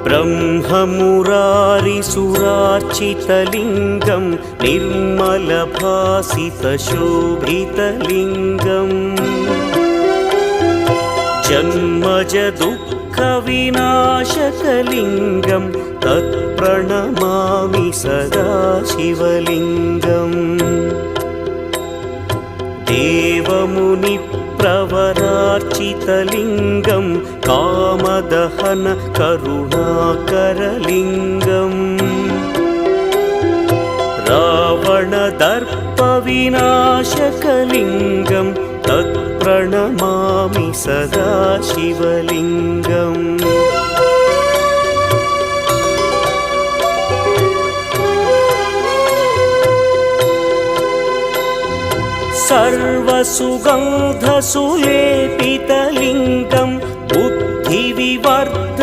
ब्रह्ममुरारिसुरार्चितलिङ्गं निर्मलभासितशोभितलिङ्गम् जन्मजदुःखविनाशकलिङ्गं तत्प्रणमामि सदा शिवलिङ्गम् देवमुनिप्रवरार्चितलिङ्गं कामदहन करुणाकरलिङ्गम् रावणदर्पविनाशकलिङ्गं तत्प्रणमामि सदा शिवलिङ्गम् सर्वसुगन्धसुलेपितलिङ्गं बुद्धिविवर्धकलिङ्गम्